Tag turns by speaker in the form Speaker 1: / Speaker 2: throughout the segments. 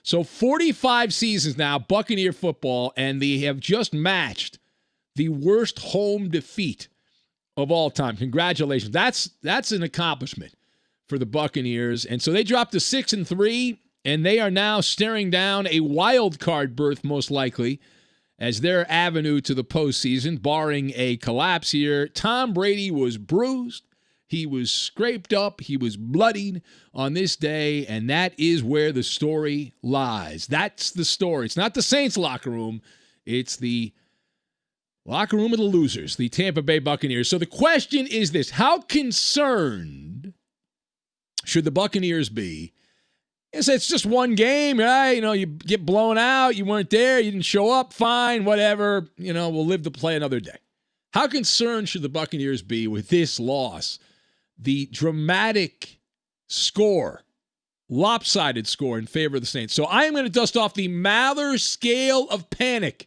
Speaker 1: So 45 seasons now, Buccaneer football, and they have just matched the worst home defeat of all time. Congratulations. That's an accomplishment for the Buccaneers. And so they dropped to 6-3, and they are now staring down a wild card berth, most likely, as their avenue to the postseason, barring a collapse here. Tom Brady was bruised. He was scraped up. He was bloodied on this day, and that is where the story lies. That's the story. It's not the Saints locker room. It's the locker room of the losers, the Tampa Bay Buccaneers. So the question is this: how concerned should the Buccaneers be? It's just one game, right? You get blown out. You weren't there. You didn't show up. Fine, whatever. We'll live to play another day. How concerned should the Buccaneers be with this loss? The dramatic score, lopsided score in favor of the Saints. So I am going to dust off the Maller scale of panic.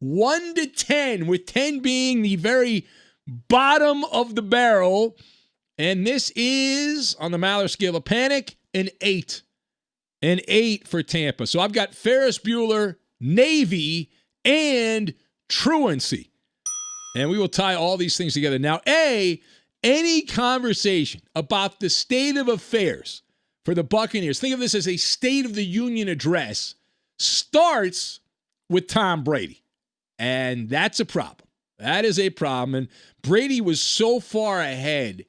Speaker 1: 1 to 10, with 10 being the very bottom of the barrel. And this is, on the Maller scale of panic, an 8. An 8 for Tampa. So I've got Ferris Bueller, Navy, and truancy. And we will tie all these things together. Now, any conversation about the state of affairs for the Buccaneers, think of this as a State of the Union address, starts with Tom Brady. And that's a problem. That is a problem. And Brady was so far ahead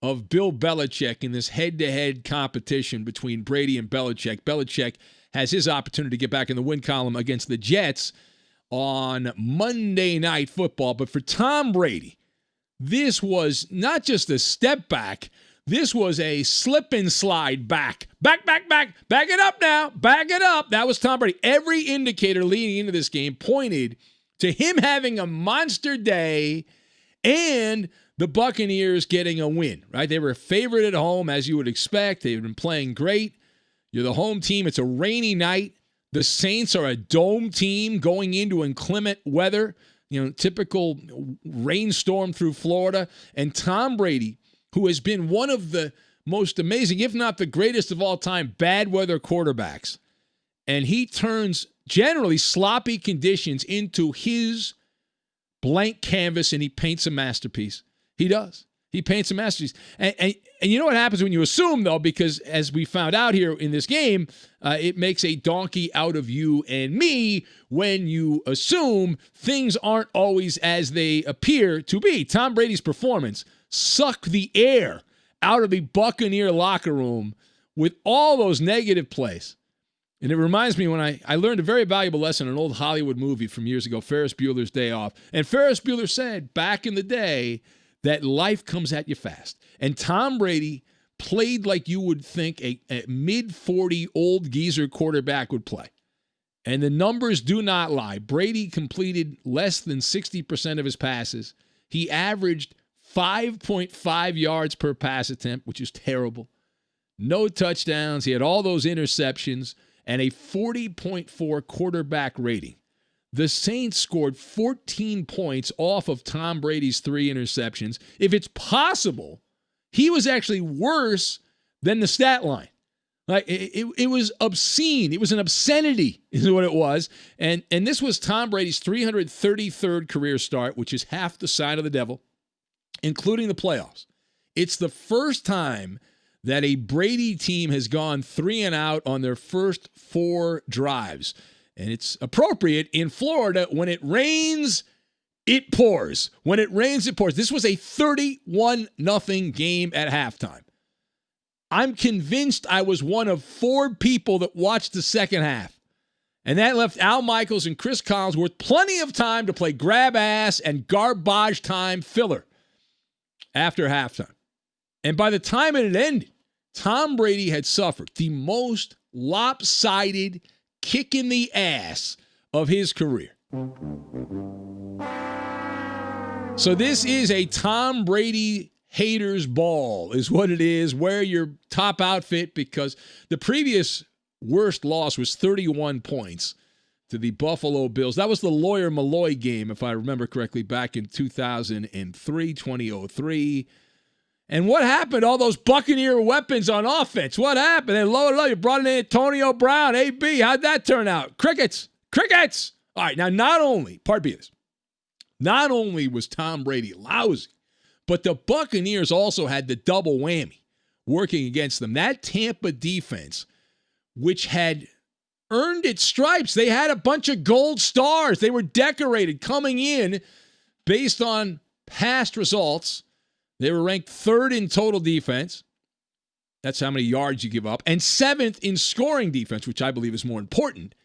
Speaker 1: of Bill Belichick in this head-to-head competition between Brady and Belichick. Belichick has his opportunity to get back in the win column against the Jets on Monday Night Football. But for Tom Brady, this was not just a step back. This was a slip and slide back. Back. Back it up now. Back it up. That was Tom Brady. Every indicator leading into this game pointed to him having a monster day and the Buccaneers getting a win, right? They were a favorite at home, as you would expect. They've been playing great. You're the home team. It's a rainy night. The Saints are a dome team going into inclement weather, typical rainstorm through Florida. And Tom Brady, who has been one of the most amazing, if not the greatest of all time, bad weather quarterbacks, and he turns generally sloppy conditions into his blank canvas, and he paints a masterpiece. He does. He paints a masterpiece. And you know what happens when you assume, though, because as we found out here in this game, it makes a donkey out of you and me when you assume things aren't always as they appear to be. Tom Brady's performance sucked the air out of the Buccaneer locker room with all those negative plays. And it reminds me when I learned a very valuable lesson in an old Hollywood movie from years ago, Ferris Bueller's Day Off. And Ferris Bueller said back in the day that life comes at you fast. And Tom Brady played like you would think a mid-40 old geezer quarterback would play. And the numbers do not lie. Brady completed less than 60% of his passes. He averaged 5.5 yards per pass attempt, which is terrible. No touchdowns. He had all those interceptions and a 40.4 quarterback rating. The Saints scored 14 points off of Tom Brady's 3 interceptions. If it's possible, he was actually worse than the stat line. Like it was obscene. It was an obscenity is what it was. And this was Tom Brady's 333rd career start, which is half the sign of the devil, including the playoffs. It's the first time that a Brady team has gone 3 and out on their first 4 drives. And it's appropriate in Florida. When it rains, it pours. When it rains, it pours. This was a 31-0 game at halftime. I'm convinced I was one of 4 people that watched the second half. And that left Al Michaels and Chris Collinsworth plenty of time to play grab ass and garbage time filler after halftime. And by the time it had ended, Tom Brady had suffered the most lopsided kick in the ass of his career. So this is a Tom Brady haters ball is what it is. Wear your top outfit because the previous worst loss was 31 points to the Buffalo Bills. That was the Lawyer Malloy game, if I remember correctly, back in 2003. And what happened? All those Buccaneer weapons on offense. What happened? And low, you brought in Antonio Brown, AB. How'd that turn out? Crickets. All right, now not only was Tom Brady lousy, but the Buccaneers also had the double whammy working against them. That Tampa defense, which had earned its stripes, they had a bunch of gold stars. They were decorated coming in based on past results. They were ranked 3rd in total defense. That's how many yards you give up. And 7th in scoring defense, which I believe is more important.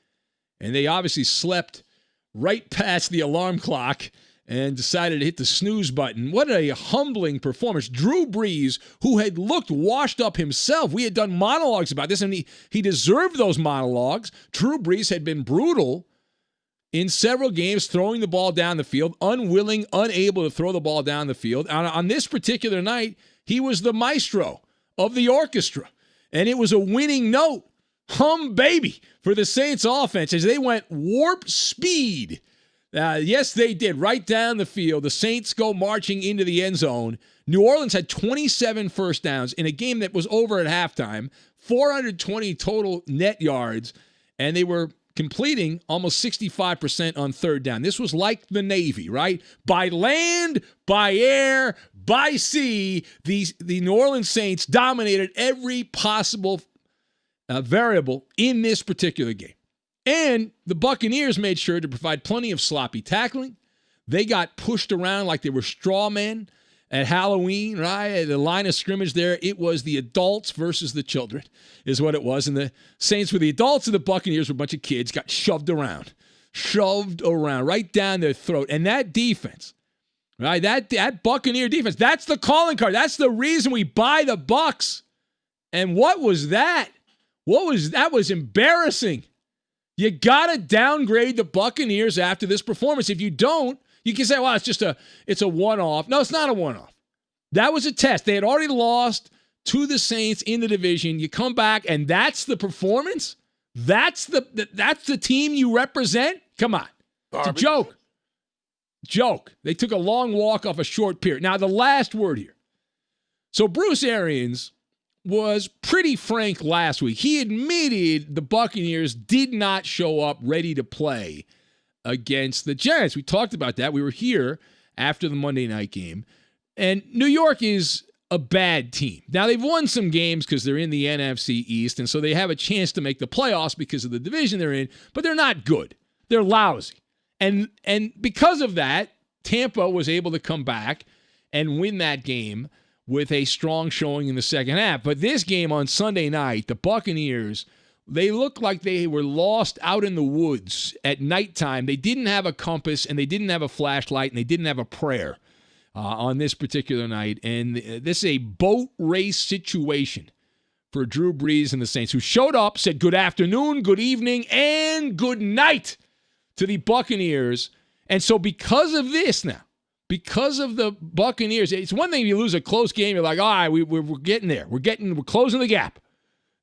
Speaker 1: And they obviously slept right past the alarm clock and decided to hit the snooze button. What a humbling performance. Drew Brees, who had looked washed up himself, we had done monologues about this, and he deserved those monologues. Drew Brees had been brutal in several games, throwing the ball down the field, unwilling, unable to throw the ball down the field. On this particular night, he was the maestro of the orchestra, and it was a winning note. Hum baby for the Saints offense as they went warp speed. Yes, they did. Right down the field. The Saints go marching into the end zone. New Orleans had 27 first downs in a game that was over at halftime, 420 total net yards, and they were completing almost 65% on third down. This was like the Navy, right? By land, by air, by sea, the New Orleans Saints dominated every possible variable in this particular game. And the Buccaneers made sure to provide plenty of sloppy tackling. They got pushed around like they were straw men at Halloween, right? At the line of scrimmage there, it was the adults versus the children is what it was. And the Saints were the adults and the Buccaneers were a bunch of kids, got shoved around right down their throat. And that defense, right, that Buccaneer defense, that's the calling card. That's the reason we buy the Bucs. And what was that? That was embarrassing. You got to downgrade the Buccaneers after this performance. If you don't, you can say, well, it's a one-off. No, it's not a one-off. That was a test. They had already lost to the Saints in the division. You come back, and that's the performance? That's the team you represent? Come on. It's a joke. They took a long walk off a short pier. Now, the last word here. So Bruce Arians was pretty frank last week. He admitted the Buccaneers did not show up ready to play against the Giants. We talked about that. We were here after the Monday night game. And New York is a bad team. Now, they've won some games because they're in the NFC East, and so they have a chance to make the playoffs because of the division they're in, but they're not good. They're lousy. And because of that, Tampa was able to come back and win that game with a strong showing in the second half. But this game on Sunday night, the Buccaneers, they looked like they were lost out in the woods at nighttime. They didn't have a compass, and they didn't have a flashlight, and they didn't have a prayer on this particular night. And this is a boat race situation for Drew Brees and the Saints, who showed up, said good afternoon, good evening, and good night to the Buccaneers. And so because of this now, because of the Buccaneers, it's one thing if you lose a close game, you're like, all right, we're getting there. We're closing the gap.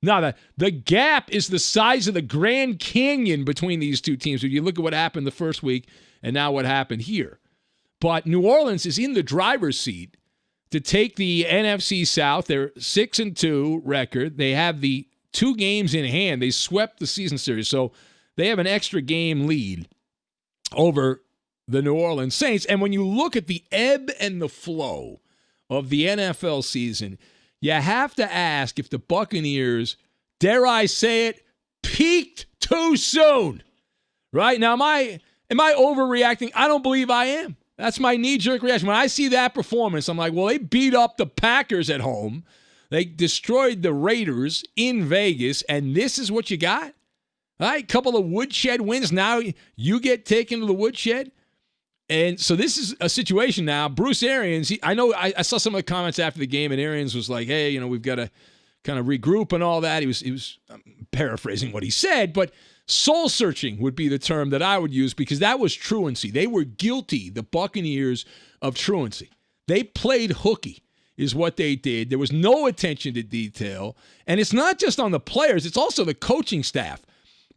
Speaker 1: Now, the gap is the size of the Grand Canyon between these two teams. When you look at what happened the first week and now what happened here. But New Orleans is in the driver's seat to take the NFC South. They're 6-2 record. They have the 2 games in hand. They swept the season series, so they have an extra game lead over the New Orleans Saints. And when you look at the ebb and the flow of the NFL season, you have to ask if the Buccaneers, dare I say it, peaked too soon. Right? Now, am I overreacting? I don't believe I am. That's my knee-jerk reaction. When I see that performance, I'm like, well, they beat up the Packers at home. They destroyed the Raiders in Vegas, and this is what you got? All right, couple of woodshed wins. Now you get taken to the woodshed. And so this is a situation now. Bruce Arians, I saw some of the comments after the game, and Arians was like, hey, we've got to kind of regroup and all that. He was paraphrasing what he said, but soul-searching would be the term that I would use because that was truancy. They were guilty, the Buccaneers, of truancy. They played hooky is what they did. There was no attention to detail. And it's not just on the players. It's also the coaching staff.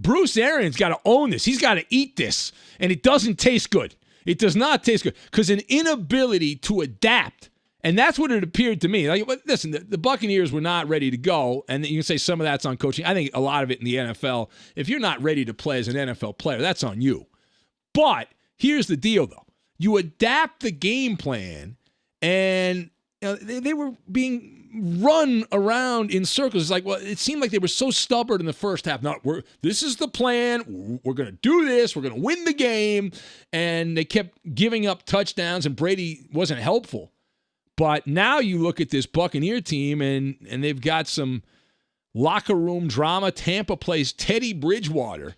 Speaker 1: Bruce Arians got to own this. He's got to eat this, and it doesn't taste good. It does not taste good because an inability to adapt And that's what it appeared to me. Like, listen, the Buccaneers were not ready to go, and you can say some of that's on coaching. I think a lot of it in the NFL, if you're not ready to play as an NFL player, that's on you. But here's the deal, though. You adapt the game plan, and they were being run around in circles. It's like, well, it seemed like they were so stubborn in the first half. No, this is the plan. We're going to do this. We're going to win the game. And they kept giving up touchdowns, and Brady wasn't helpful. But now you look at this Buccaneer team, and they've got some locker room drama. Tampa plays Teddy Bridgewater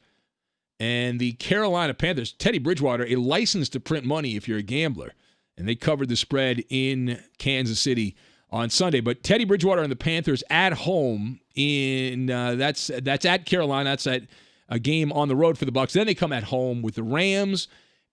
Speaker 1: and the Carolina Panthers. Teddy Bridgewater, a license to print money if you're a gambler. And they covered the spread in Kansas City on Sunday. But Teddy Bridgewater and the Panthers at home that's at Carolina. That's at a game on the road for the Bucs. Then they come at home with the Rams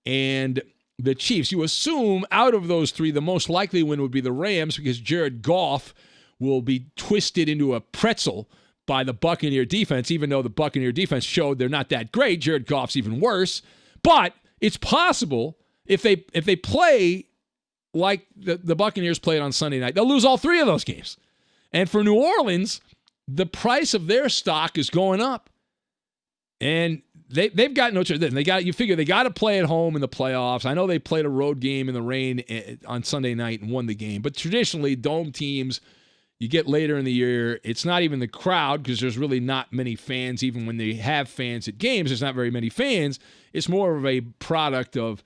Speaker 1: and the Chiefs. You assume out of those three, the most likely win would be the Rams because Jared Goff will be twisted into a pretzel by the Buccaneer defense, even though the Buccaneer defense showed they're not that great. Jared Goff's even worse. But it's possible if they play like the Buccaneers played on Sunday night, they'll lose all three of those games. And for New Orleans, the price of their stock is going up. And they've got no choice. You figure they got to play at home in the playoffs. I know they played a road game in the rain on Sunday night and won the game. But traditionally, dome teams, you get later in the year, it's not even the crowd because there's really not many fans. Even when they have fans at games, there's not very many fans. It's more of a product of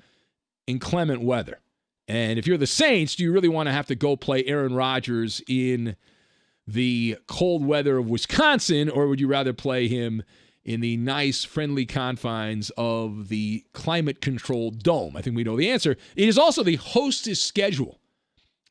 Speaker 1: inclement weather. And if you're the Saints, do you really want to have to go play Aaron Rodgers in the cold weather of Wisconsin, or would you rather play him in the nice, friendly confines of the climate-controlled dome? I think we know the answer. It is also the hostess schedule.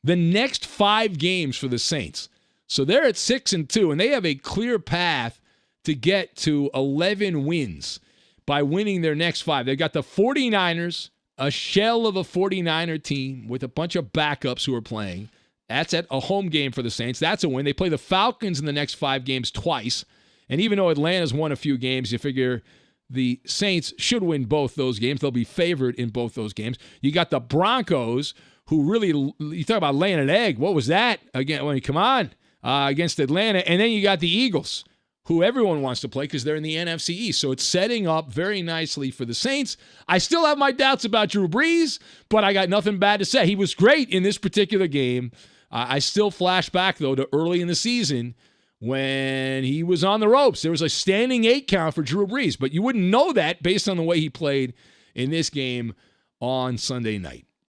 Speaker 1: The next 5 games for the Saints. So they're at 6-2, and they have a clear path to get to 11 wins by winning their next 5. They've got the 49ers, a shell of a 49er team with a bunch of backups who are playing. That's at a home game for the Saints. That's a win. They play the Falcons in the next 5 games twice. And even though Atlanta's won a few games, you figure the Saints should win both those games. They'll be favored in both those games. You got the Broncos, who really, you talk about laying an egg. What was that? Again, come on, against Atlanta. And then you got the Eagles, who everyone wants to play because they're in the NFC East. So it's setting up very nicely for the Saints. I still have my doubts about Drew Brees, but I got nothing bad to say. He was great in this particular game. I still flash back, though, to early in the season when he was on the ropes. There was a standing 8 count for Drew Brees, but you wouldn't know that based on the way he played in this game on Sunday night.